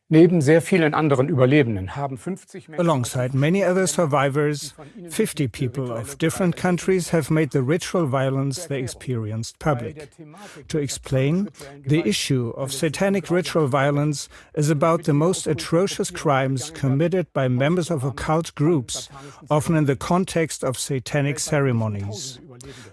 Neben sehr vielen anderen Überlebenden haben 50 Menschen Alongside many other survivors, 50 people of different countries have made the ritual violence they experienced public. To explain, the issue of satanic ritual violence is about the most atrocious crimes committed by members of occult groups, often in the context of satanic ceremonies.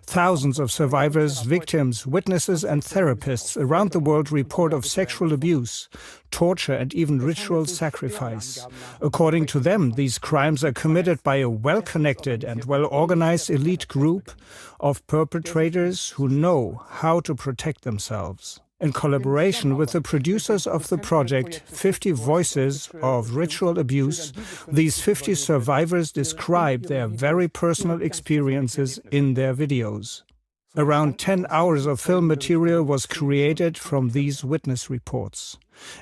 Thousands of survivors, victims, witnesses and therapists around the world report of sexual abuse, torture and even ritual sacrifice. According to them, these crimes are committed by a well-connected and well-organized elite group of perpetrators who know how to protect themselves. In collaboration with the producers of the project 50 Voices of Ritual Abuse, these 50 survivors describe their very personal experiences in their videos. Around 10 hours of film material was created from these witness reports.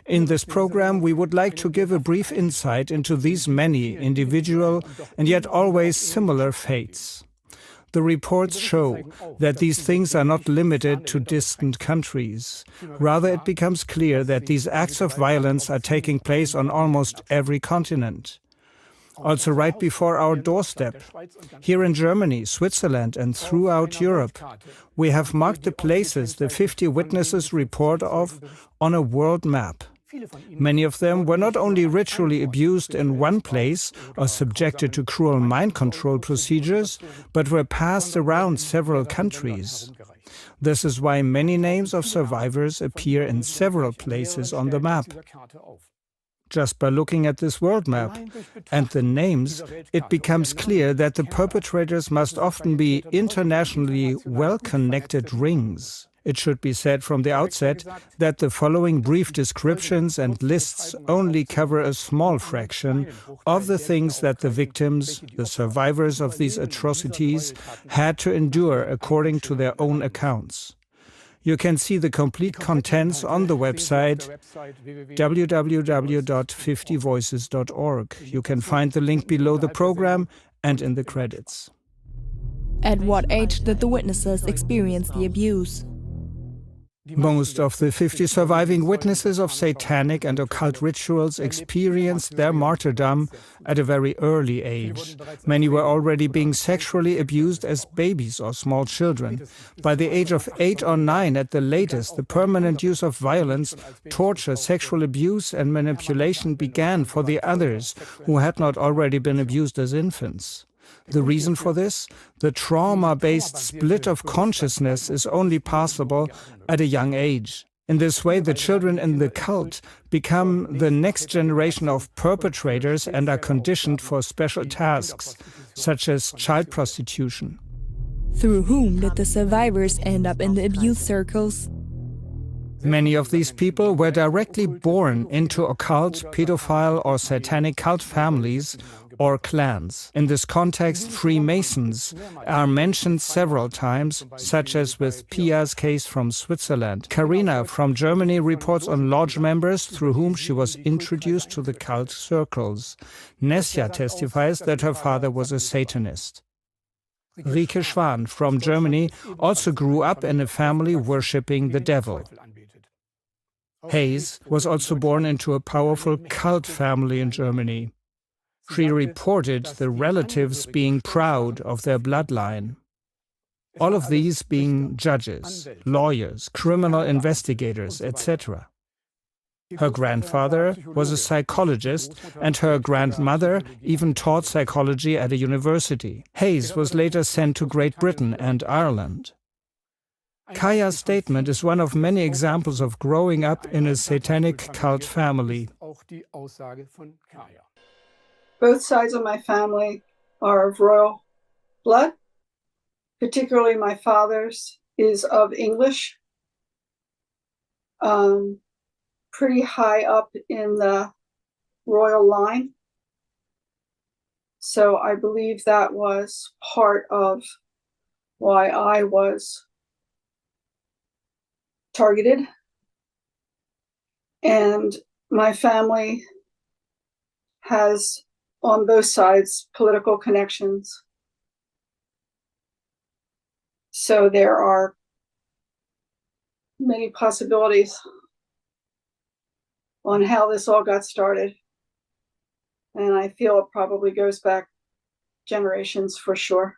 In this program, we would like to give a brief insight into these many individual and yet always similar fates. The reports show that these things are not limited to distant countries. Rather, it becomes clear that these acts of violence are taking place on almost every continent. Also right before our doorstep, here in Germany, Switzerland and throughout Europe, we have marked the places the 50 witnesses report of on a world map. Many of them were not only ritually abused in one place or subjected to cruel mind control procedures, but were passed around several countries. This is why many names of survivors appear in several places on the map. Just by looking at this world map and the names, it becomes clear that the perpetrators must often be internationally well-connected rings. It should be said from the outset that the following brief descriptions and lists only cover a small fraction of the things that the victims, the survivors of these atrocities, had to endure according to their own accounts. You can see the complete contents on the website www.50voices.org. You can find the link below the program and in the credits. At what age did the witnesses experience the abuse? Most of the 50 surviving witnesses of satanic and occult rituals experienced their martyrdom at a very early age. Many were already being sexually abused as babies or small children. By the age of 8 or 9 at the latest, the permanent use of violence, torture, sexual abuse and manipulation began for the others who had not already been abused as infants. The reason for this? The trauma-based split of consciousness is only possible at a young age. In this way, the children in the cult become the next generation of perpetrators and are conditioned for special tasks, such as child prostitution. Through whom did the survivors end up in the abuse circles? Many of these people were directly born into occult, pedophile or satanic cult families or clans. In this context, Freemasons are mentioned several times, such as with Pia's case from Switzerland. Karina from Germany reports on lodge members through whom she was introduced to the cult circles. Nesja testifies that her father was a Satanist. Rike Schwan from Germany also grew up in a family worshipping the devil. Hayes was also born into a powerful cult family in Germany. She reported the relatives being proud of their bloodline. All of these being judges, lawyers, criminal investigators, etc. Her grandfather was a psychologist, and her grandmother even taught psychology at a university. Hayes was later sent to Great Britain and Ireland. Kaya's statement is one of many examples of growing up in a satanic cult family. Both sides of my family are of royal blood, particularly my father's is of English, pretty high up in the royal line. So I believe that was part of why I was targeted. And my family has, on both sides, political connections. So there are many possibilities. on how this all got started. And I feel it probably goes back generations for sure.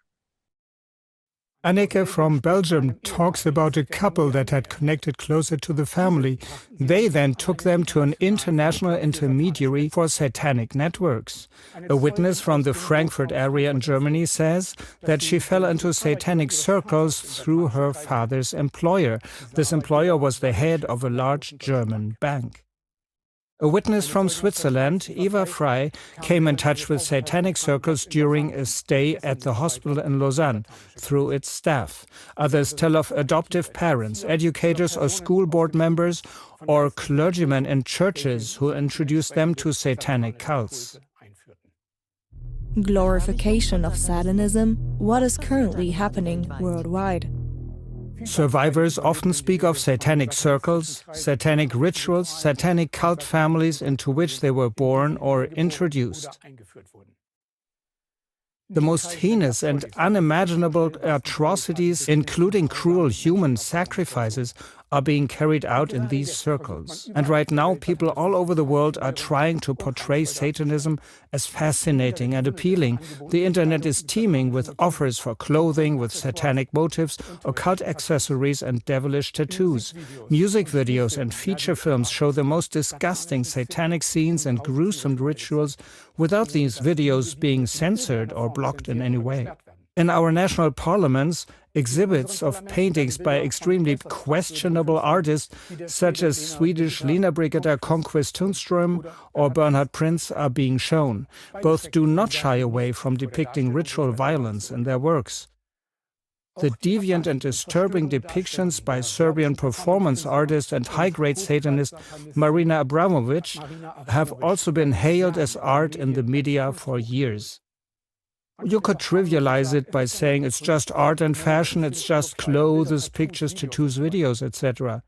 Anneke from Belgium talks about a couple that had connected closer to the family. They then took them to an international intermediary for satanic networks. A witness from the Frankfurt area in Germany says that she fell into satanic circles through her father's employer. This employer was the head of a large German bank. A witness from Switzerland, Eva Frey, came in touch with satanic circles during a stay at the hospital in Lausanne through its staff. Others tell of adoptive parents, educators or school board members, or clergymen in churches who introduced them to satanic cults. Glorification of Satanism, what is currently happening worldwide. Survivors often speak of satanic circles, satanic rituals, satanic cult families into which they were born or introduced. The most heinous and unimaginable atrocities, including cruel human sacrifices, are being carried out in these circles. And right now, people all over the world are trying to portray Satanism as fascinating and appealing. The internet is teeming with offers for clothing with satanic motifs, occult accessories and devilish tattoos. Music videos and feature films show the most disgusting satanic scenes and gruesome rituals without these videos being censored or blocked in any way. In our national parliaments, exhibits of paintings by extremely questionable artists, such as Swedish Lina Brigitta Conquest Tunström or Bernhard Prinz, are being shown. Both do not shy away from depicting ritual violence in their works. The deviant and disturbing depictions by Serbian performance artist and high-grade Satanist Marina Abramovic have also been hailed as art in the media for years. You could trivialize it by saying it's just art and fashion, it's just clothes, pictures, tattoos, videos, etc.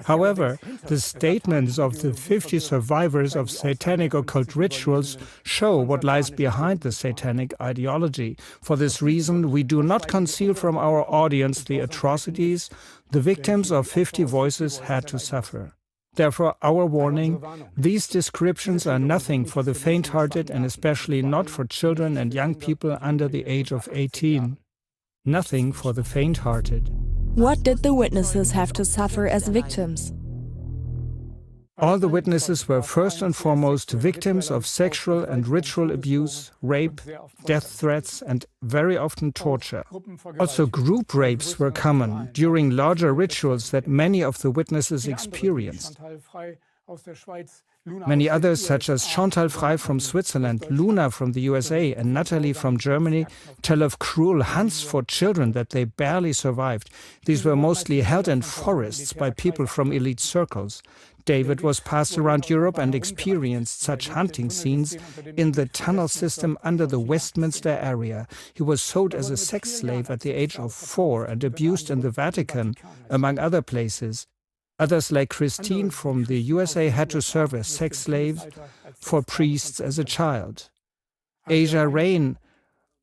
However, the statements of the 50 survivors of satanic occult rituals show what lies behind the satanic ideology. For this reason, we do not conceal from our audience the atrocities the victims of 50 voices had to suffer. Therefore, our warning, these descriptions are nothing for the faint-hearted and especially not for children and young people under the age of 18. Nothing for the faint-hearted. What did the witnesses have to suffer as victims? All the witnesses were first and foremost victims of sexual and ritual abuse, rape, death threats, and very often torture. Also, group rapes were common during larger rituals that many of the witnesses experienced. Many others, such as Chantal Frey from Switzerland, Luna from the USA, and Natalie from Germany, tell of cruel hunts for children that they barely survived. These were mostly held in forests by people from elite circles. David was passed around Europe and experienced such hunting scenes in the tunnel system under the Westminster area. He was sold as a sex slave at the age of 4 and abused in the Vatican, among other places. Others, like Christine from the USA, had to serve as sex slaves for priests as a child. Asia Rain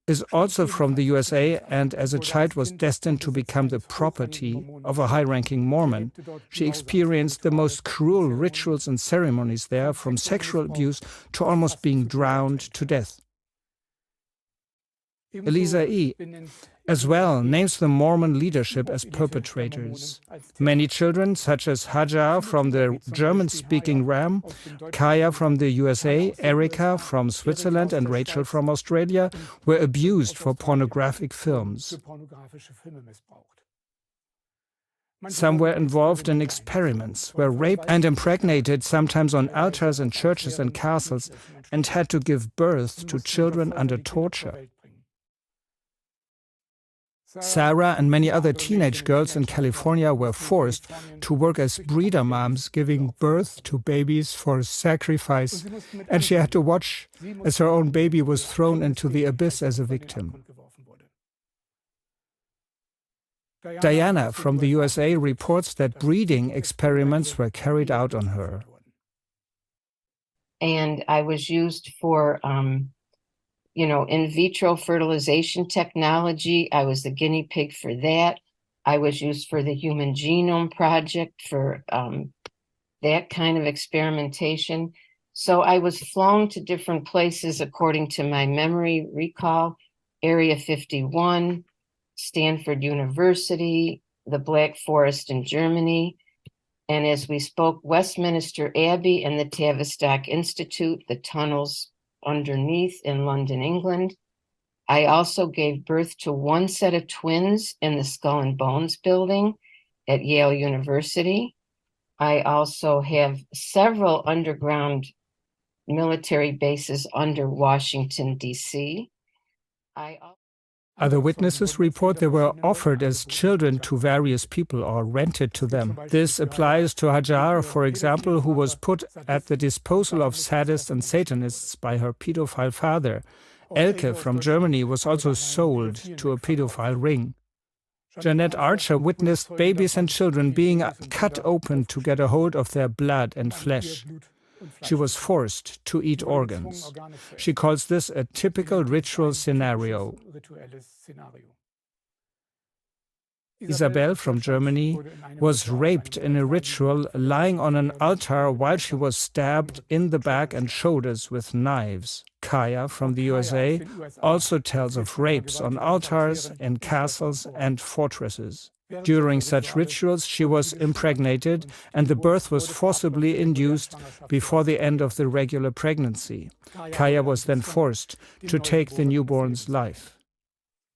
is also from the USA and as a child was destined to become the property of a high-ranking Mormon. She experienced the most cruel rituals and ceremonies there, from sexual abuse to almost being drowned to death. Eliza E. as well names the Mormon leadership as perpetrators. Many children, such as Hajar from the German-speaking Ram, Kaya from the USA, Erika from Switzerland, and Rachel from Australia, were abused for pornographic films. Some were involved in experiments, were raped and impregnated, sometimes on altars in churches and castles, and had to give birth to children under torture. Sarah and many other teenage girls in California were forced to work as breeder moms, giving birth to babies for sacrifice, and she had to watch as her own baby was thrown into the abyss as a victim. Diana from the USA reports that breeding experiments were carried out on her. And I was used for in vitro fertilization technology. I was the guinea pig for that. I was used for the Human Genome Project for that kind of experimentation. So I was flown to different places according to my memory recall: Area 51, Stanford University, the Black Forest in Germany, and as we spoke, Westminster Abbey and the Tavistock Institute, the tunnels underneath in London, England. I also gave birth to one set of twins in the Skull and Bones building at Yale University. I also have several underground military bases under Washington, D.C. Other witnesses report they were offered as children to various people or rented to them. This applies to Hajar, for example, who was put at the disposal of sadists and Satanists by her pedophile father. Elke from Germany was also sold to a pedophile ring. Jeanette Archer witnessed babies and children being cut open to get a hold of their blood and flesh. She was forced to eat organs. She calls this a typical ritual scenario. Isabel from Germany was raped in a ritual lying on an altar while she was stabbed in the back and shoulders with knives. Kaya from the USA also tells of rapes on altars, in castles and fortresses. During such rituals, she was impregnated and the birth was forcibly induced before the end of the regular pregnancy. Kaya was then forced to take the newborn's life.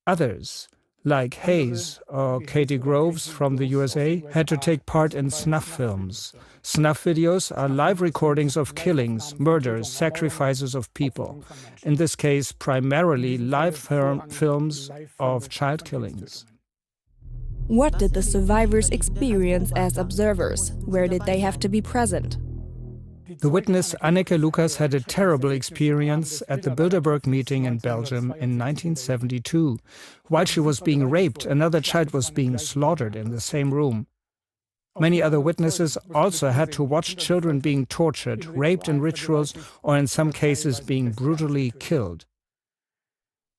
Others, like Hayes or Katie Groves from the USA, had to take part in snuff films. Snuff videos are live recordings of killings, murders, sacrifices of people. In this case, primarily live films of child killings. What did the survivors experience as observers? Where did they have to be present? The witness Anneke Lucas had a terrible experience at the Bilderberg meeting in Belgium in 1972. While she was being raped, another child was being slaughtered in the same room. Many other witnesses also had to watch children being tortured, raped in rituals, or in some cases being brutally killed.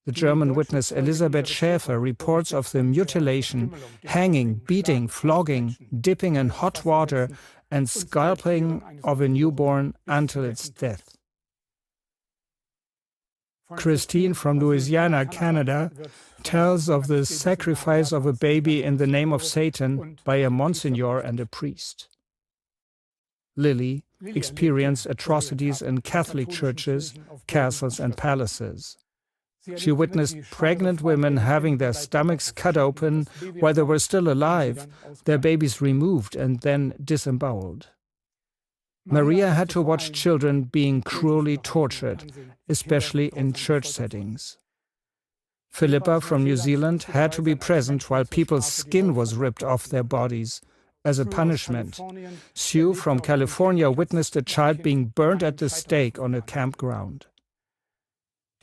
The German witness Elisabeth Schäfer reports of the mutilation, hanging, beating, flogging, dipping in hot water, and scalping of a newborn until its death. Christine from Louisiana, Canada, tells of the sacrifice of a baby in the name of Satan by a monsignor and a priest. Lily experienced atrocities in Catholic churches, castles, and palaces. She witnessed pregnant women having their stomachs cut open while they were still alive, their babies removed and then disemboweled. Maria had to watch children being cruelly tortured, especially in church settings. Philippa from New Zealand had to be present while people's skin was ripped off their bodies as a punishment. Sue from California witnessed a child being burned at the stake on a campground.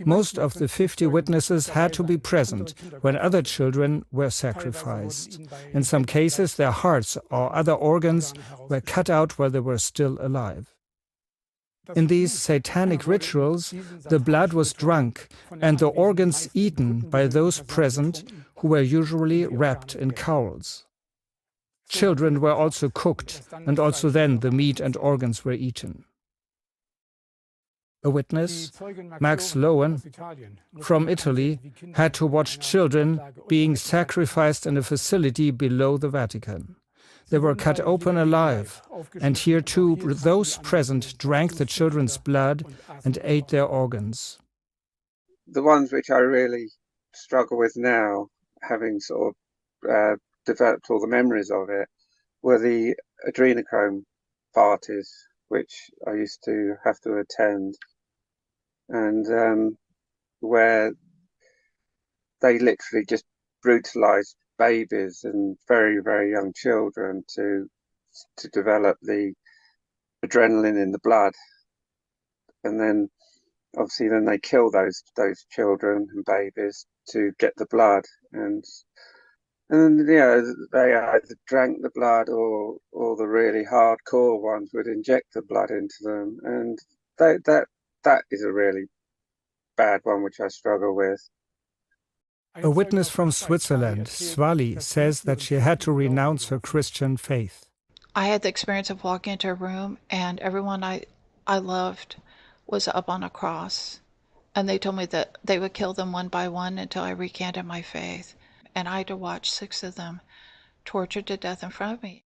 Most of the 50 witnesses had to be present when other children were sacrificed. In some cases, their hearts or other organs were cut out while they were still alive. In these satanic rituals, the blood was drunk and the organs eaten by those present who were usually wrapped in cowls. Children were also cooked, and also then the meat and organs were eaten. A witness, Max Lowen, from Italy, had to watch children being sacrificed in a facility below the Vatican. They were cut open alive, and here too those present drank the children's blood and ate their organs. The ones which I really struggle with now, having sort of developed all the memories of it, were the adrenochrome parties, which I used to have to attend. And where they literally just brutalized babies and very, very young children to develop the adrenaline in the blood. And then obviously then they kill those children and babies to get the blood. And yeah, they either drank the blood or the really hardcore ones would inject the blood into them. And that is a really bad one, which I struggle with. A witness from Switzerland, Swali, says that she had to renounce her Christian faith. I had the experience of walking into a room and everyone I loved was up on a cross. And they told me that they would kill them one by one until I recanted my faith. And I had to watch 6 of them tortured to death in front of me.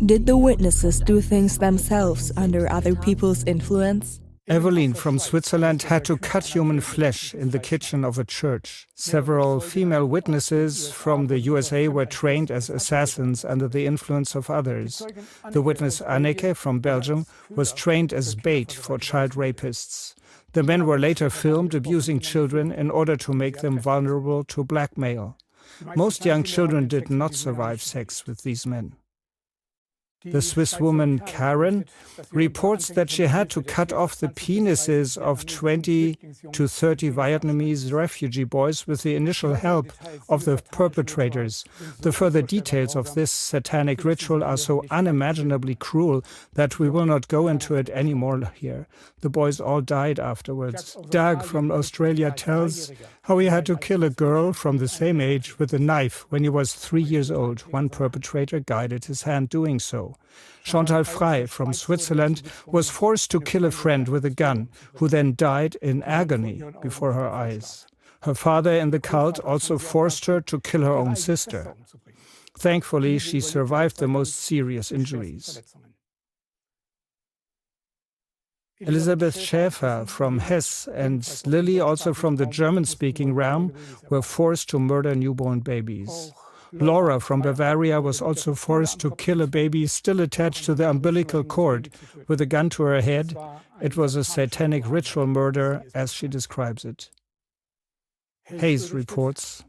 Did the witnesses do things themselves under other people's influence? Evelyn from Switzerland had to cut human flesh in the kitchen of a church. Several female witnesses from the USA were trained as assassins under the influence of others. The witness Anneke from Belgium was trained as bait for child rapists. The men were later filmed abusing children in order to make them vulnerable to blackmail. Most young children did not survive sex with these men. The Swiss woman Karen reports that she had to cut off the penises of 20 to 30 Vietnamese refugee boys with the initial help of the perpetrators. The further details of this satanic ritual are so unimaginably cruel that we will not go into it anymore here. The boys all died afterwards. Doug from Australia tells how he had to kill a girl from the same age with a knife when he was 3 years old. One perpetrator guided his hand doing so. Chantal Frey from Switzerland was forced to kill a friend with a gun, who then died in agony before her eyes. Her father in the cult also forced her to kill her own sister. Thankfully, she survived the most serious injuries. Elisabeth Schäfer from Hesse and Lily, also from the German-speaking realm, were forced to murder newborn babies. Laura from Bavaria was also forced to kill a baby still attached to the umbilical cord with a gun to her head. It was a satanic ritual murder, as she describes it. Hayes reports.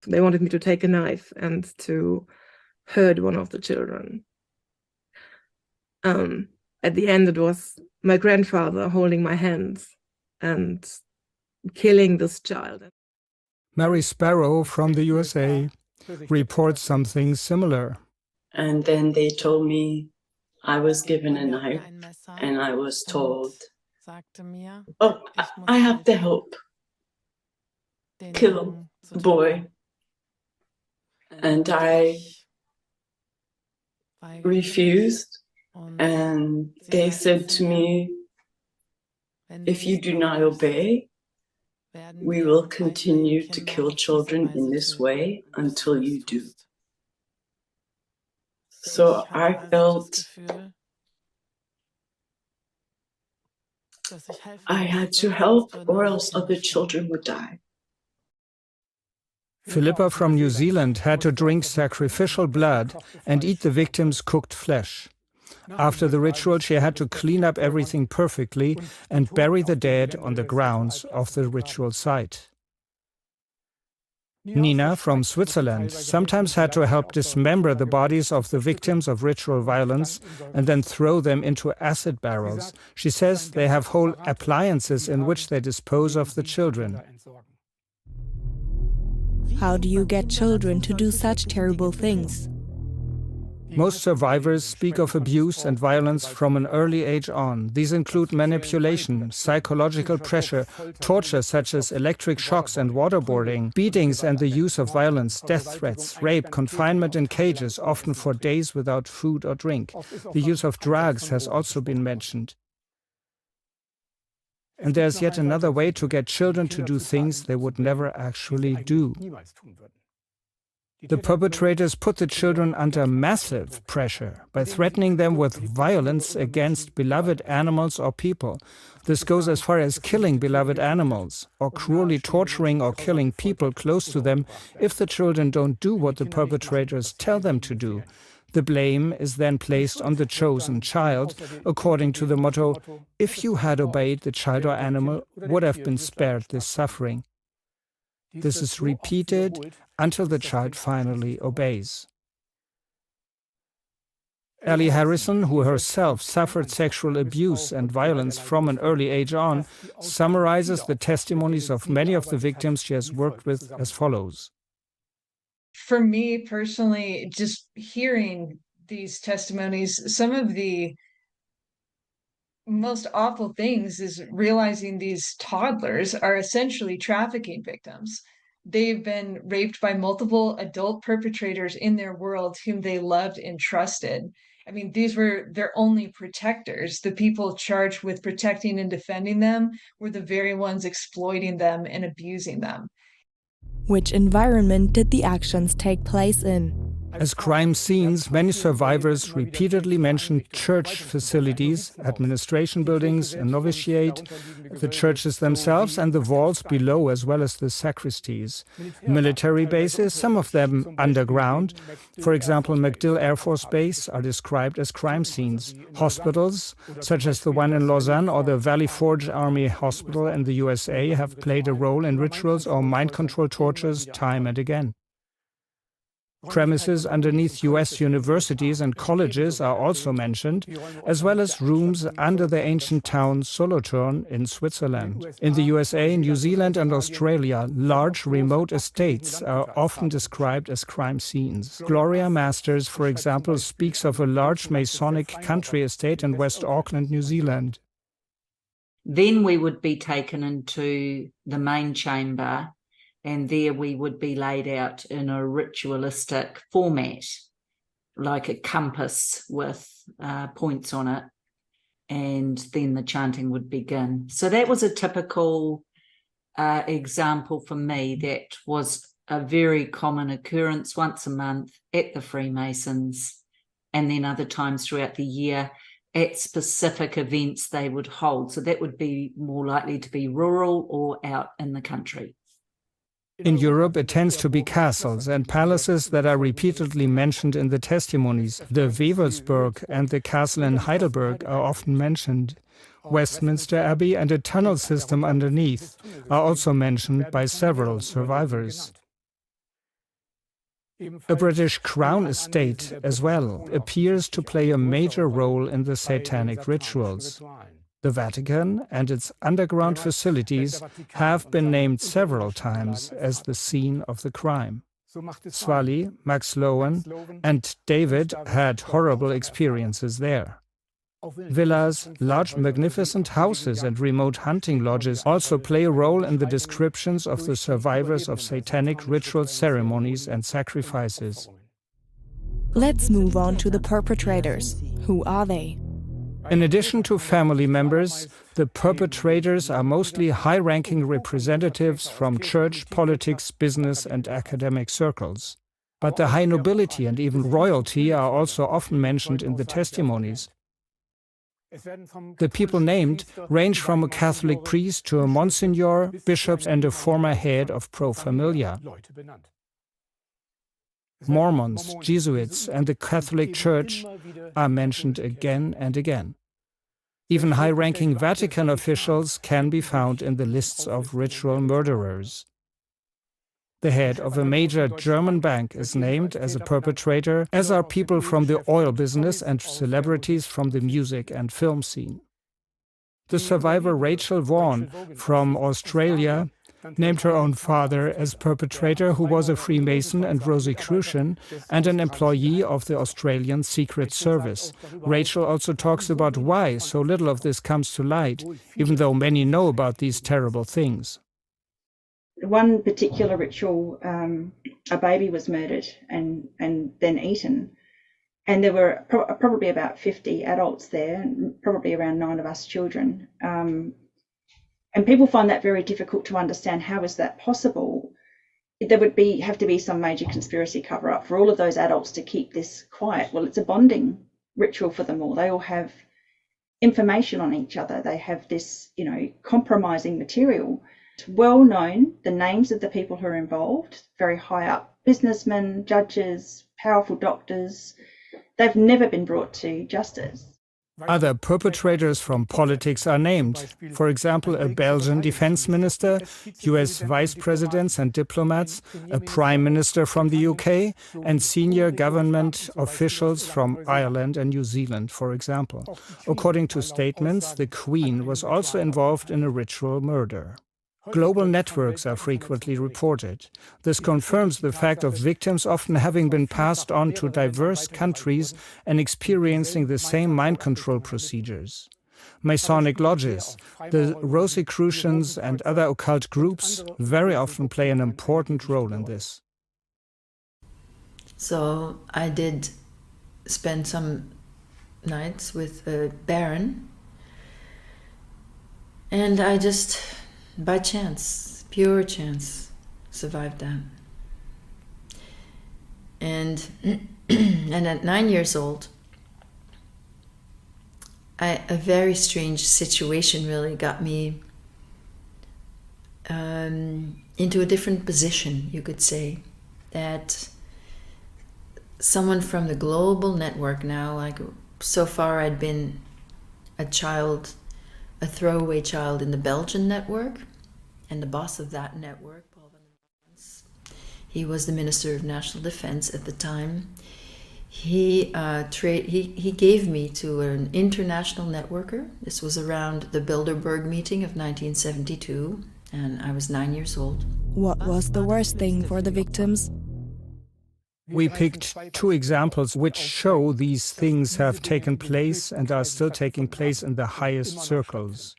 They wanted me to take a knife and to hurt one of the children. At the end, it was my grandfather holding my hands and killing this child. Mary Sparrow from the USA reports something similar. And then they told me I was given a knife and I was told, oh, I have to help kill the boy. And I refused. And they said to me, if you do not obey, we will continue to kill children in this way until you do. So I felt I had to help or else other children would die. Philippa from New Zealand had to drink sacrificial blood and eat the victim's cooked flesh. After the ritual, she had to clean up everything perfectly and bury the dead on the grounds of the ritual site. Nina from Switzerland sometimes had to help dismember the bodies of the victims of ritual violence and then throw them into acid barrels. She says they have whole appliances in which they dispose of the children. How do you get children to do such terrible things? Most survivors speak of abuse and violence from an early age on. These include manipulation, psychological pressure, torture such as electric shocks and waterboarding, beatings and the use of violence, death threats, rape, confinement in cages, often for days without food or drink. The use of drugs has also been mentioned. And there's yet another way to get children to do things they would never actually do. The perpetrators put the children under massive pressure by threatening them with violence against beloved animals or people. This goes as far as killing beloved animals, or cruelly torturing or killing people close to them if the children don't do what the perpetrators tell them to do. The blame is then placed on the chosen child, according to the motto, if you had obeyed, the child or animal would have been spared this suffering. This is repeated until the child finally obeys. Ellie Harrison, who herself suffered sexual abuse and violence from an early age on, summarizes the testimonies of many of the victims she has worked with as follows. For me personally, just hearing these testimonies, some of the most awful things is realizing these toddlers are essentially trafficking victims. they've been raped by multiple adult perpetrators in their world whom they loved and trusted. I mean, these were their only protectors. The people charged with protecting and defending them were the very ones exploiting them and abusing them. Which environment did the actions take place in? As crime scenes, many survivors repeatedly mentioned church facilities, administration buildings, a novitiate, the churches themselves and the vaults below, as well as the sacristies. Military bases, some of them underground, for example MacDill Air Force Base, are described as crime scenes. Hospitals, such as the one in Lausanne or the Valley Forge Army Hospital in the USA, have played a role in rituals or mind control tortures time and again. Premises underneath US universities and colleges are also mentioned, as well as rooms under the ancient town Solothurn in Switzerland. In the USA, New Zealand and Australia, large remote estates are often described as crime scenes. Gloria Masters, for example, speaks of a large Masonic country estate in West Auckland, New Zealand. Then we would be taken into the main chamber, and there we would be laid out in a ritualistic format, like a compass with points on it, and then the chanting would begin. So that was a typical example for me. That was a very common occurrence once a month at the Freemasons, and then other times throughout the year at specific events they would hold. So that would be more likely to be rural or out in the country. In Europe, it tends to be castles and palaces that are repeatedly mentioned in the testimonies. The Wewelsburg and the castle in Heidelberg are often mentioned. Westminster Abbey and a tunnel system underneath are also mentioned by several survivors. A British Crown estate, as well, appears to play a major role in the Satanic rituals. The Vatican and its underground facilities have been named several times as the scene of the crime. Swally, Max Lowen, and David had horrible experiences there. Villas, large magnificent houses and remote hunting lodges also play a role in the descriptions of the survivors of satanic ritual ceremonies and sacrifices. Let's move on to the perpetrators. Who are they? In addition to family members, the perpetrators are mostly high-ranking representatives from church, politics, business, and academic circles. But the high nobility and even royalty are also often mentioned in the testimonies. The people named range from a Catholic priest to a Monsignor, bishops, and a former head of Pro Familia. Mormons, Jesuits, and the Catholic Church are mentioned again and again. Even high-ranking Vatican officials can be found in the lists of ritual murderers. The head of a major German bank is named as a perpetrator, as are people from the oil business and celebrities from the music and film scene. The survivor Rachel Vaughan from Australia named her own father as perpetrator, who was a Freemason and Rosicrucian and an employee of the Australian Secret Service. Rachel also talks about why so little of this comes to light, even though many know about these terrible things. One particular ritual, a baby was murdered and then eaten. And there were probably about 50 adults there, and probably around 9 of us children. And people find that very difficult to understand. How is that possible? There would have to be some major conspiracy cover-up for all of those adults to keep this quiet. Well, it's a bonding ritual for them all. They all have information on each other. They have this, compromising material. It's well known, the names of the people who are involved, very high up businessmen, judges, powerful doctors. They've never been brought to justice. Other perpetrators from politics are named. For example, a Belgian defense minister, US vice presidents and diplomats, a prime minister from the UK, and senior government officials from Ireland and New Zealand, for example. According to statements, the Queen was also involved in a ritual murder. Global networks are frequently reported. This confirms the fact of victims often having been passed on to diverse countries and experiencing the same mind control procedures. Masonic lodges, the Rosicrucians and other occult groups very often play an important role in this. So I did spend some nights with a baron, and I just, by chance, pure chance, survived that. And at 9 years old, a very strange situation really got me into a different position, you could say, that someone from the global network now, like so far I'd been a child, a throwaway child in the Belgian network, and the boss of that network, he was the Minister of National Defense at the time. He gave me to an international networker. This was around the Bilderberg meeting of 1972, and I was 9 years old. What was the worst thing for the victims? We picked two examples which show these things have taken place and are still taking place in the highest circles.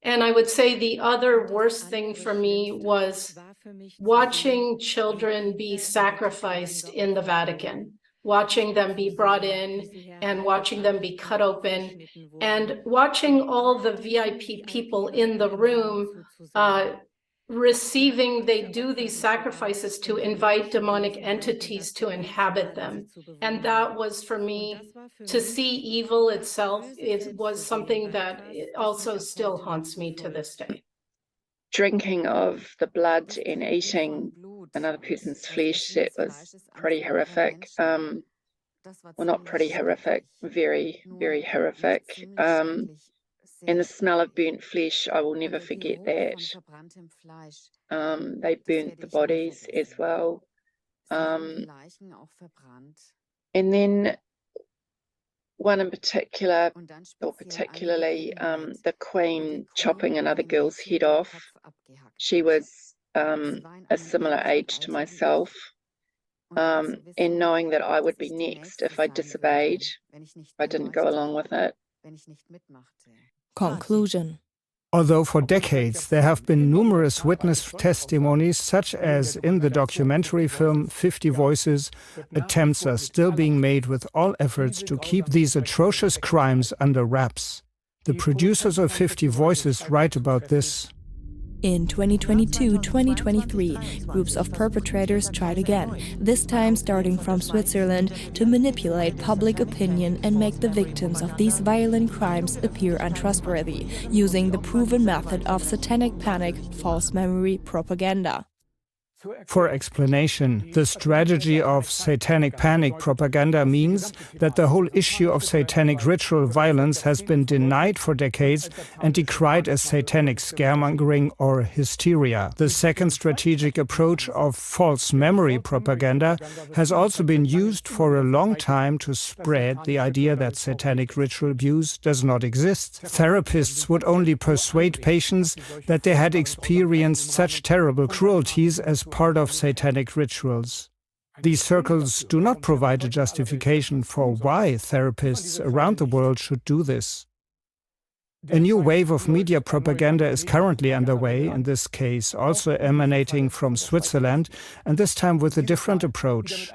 And I would say the other worst thing for me was watching children be sacrificed in the Vatican, watching them be brought in and watching them be cut open, and watching all the VIP people in the room they do these sacrifices to invite demonic entities to inhabit them. And that was, for me, to see evil itself, it was something that also still haunts me to this day. Drinking of the blood and eating another person's flesh, it was pretty horrific. Well, not pretty horrific, very, very horrific. And the smell of burnt flesh, I will never forget that. They burnt the bodies as well. And then one in particular, or particularly the Queen chopping another girl's head off. She was a similar age to myself. And knowing that I would be next if I disobeyed, I didn't go along with it. Conclusion. Although for decades there have been numerous witness testimonies, such as in the documentary film 50 Voices, attempts are still being made with all efforts to keep these atrocious crimes under wraps. The producers of 50 Voices write about this. In 2022-2023, groups of perpetrators tried again, this time starting from Switzerland, to manipulate public opinion and make the victims of these violent crimes appear untrustworthy, using the proven method of satanic panic, false memory propaganda. For explanation, the strategy of satanic panic propaganda means that the whole issue of satanic ritual violence has been denied for decades and decried as satanic scaremongering or hysteria. The second strategic approach of false memory propaganda has also been used for a long time to spread the idea that satanic ritual abuse does not exist. Therapists would only persuade patients that they had experienced such terrible cruelties as part of satanic rituals. These circles do not provide a justification for why therapists around the world should do this. A new wave of media propaganda is currently underway, in this case also emanating from Switzerland, and this time with a different approach.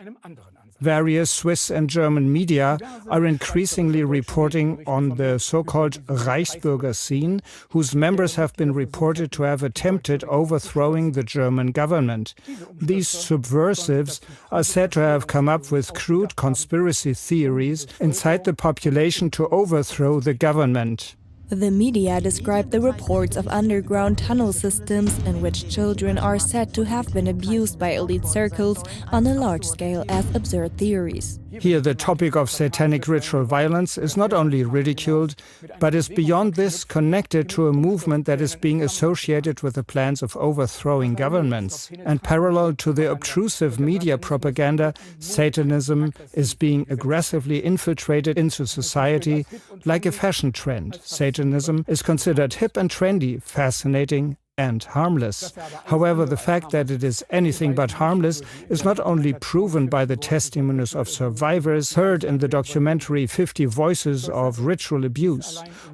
Various Swiss and German media are increasingly reporting on the so-called Reichsbürger scene, whose members have been reported to have attempted overthrowing the German government. These subversives are said to have come up with crude conspiracy theories incite the population to overthrow the government. The media described the reports of underground tunnel systems in which children are said to have been abused by elite circles on a large scale as absurd theories. Here the topic of satanic ritual violence is not only ridiculed, but is beyond this connected to a movement that is being associated with the plans of overthrowing governments. And parallel to the obtrusive media propaganda, Satanism is being aggressively infiltrated into society like a fashion trend. Satanism is considered hip and trendy, fascinating and harmless. However, the fact that it is anything but harmless is not only proven by the testimonies of survivors heard in the documentary 50 Voices of Ritual Abuse.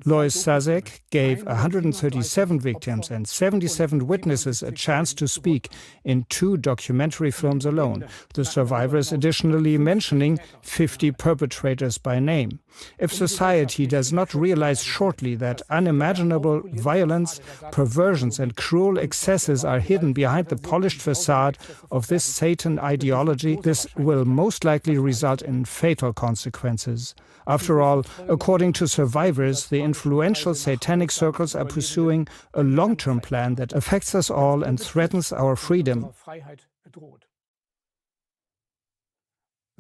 Lois Sazek gave 137 victims and 77 witnesses a chance to speak in 2 documentary films alone, the survivors additionally mentioning 50 perpetrators by name. If society does not realize shortly that unimaginable violence, perversions and cruel excesses are hidden behind the polished facade of this Satan ideology, this will most likely result in fatal consequences. After all, according to survivors, the influential satanic circles are pursuing a long-term plan that affects us all and threatens our freedom.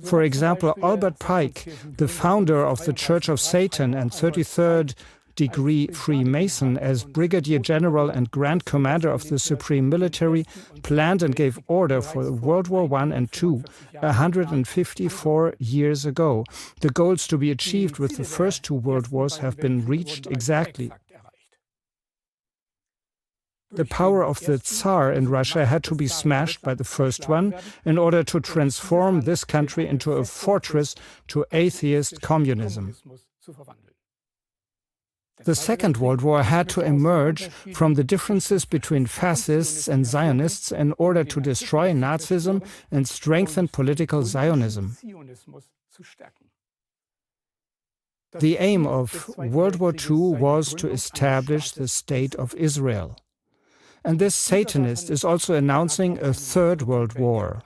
For example, Albert Pike, the founder of the Church of Satan and 33rd degree Freemason, as Brigadier General and Grand Commander of the Supreme Military, planned and gave order for World War I and II 154 years ago. The goals to be achieved with the first 2 world wars have been reached exactly. The power of the Tsar in Russia had to be smashed by the first one in order to transform this country into a fortress to atheist communism. The Second World War had to emerge from the differences between fascists and Zionists in order to destroy Nazism and strengthen political Zionism. The aim of World War II was to establish the State of Israel. And this Satanist is also announcing a Third World War.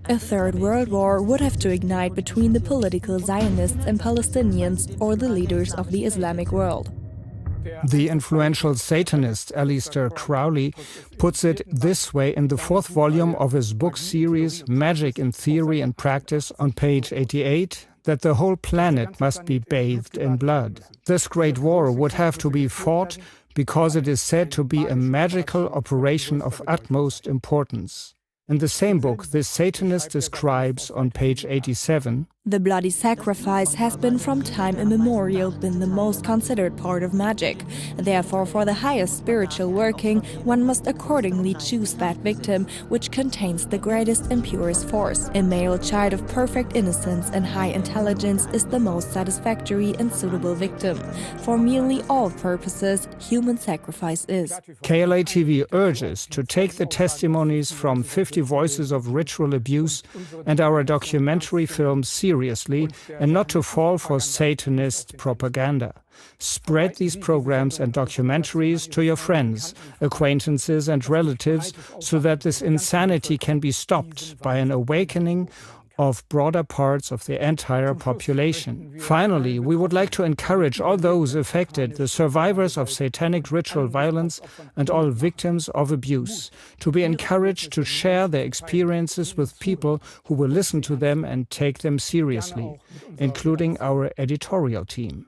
A Third World War would have to ignite between the political Zionists and Palestinians or the leaders of the Islamic world. The influential Satanist Aleister Crowley puts it this way in the 4th volume of his book series Magic in Theory and Practice on page 88, that the whole planet must be bathed in blood. This great war would have to be fought because it is said to be a magical operation of utmost importance. In the same book, this Satanist describes on page 87, "The bloody sacrifice has been from time immemorial the most considered part of magic. Therefore, for the highest spiritual working, one must accordingly choose that victim which contains the greatest and purest force. A male child of perfect innocence and high intelligence is the most satisfactory and suitable victim. For nearly all purposes, human sacrifice is." KLA TV urges to take the testimonies from 50 Voices of Ritual Abuse and our documentary film seriously and not to fall for Satanist propaganda. Spread these programs and documentaries to your friends, acquaintances and relatives so that this insanity can be stopped by an awakening of broader parts of the entire population. Finally, we would like to encourage all those affected, the survivors of satanic ritual violence and all victims of abuse, to be encouraged to share their experiences with people who will listen to them and take them seriously, including our editorial team.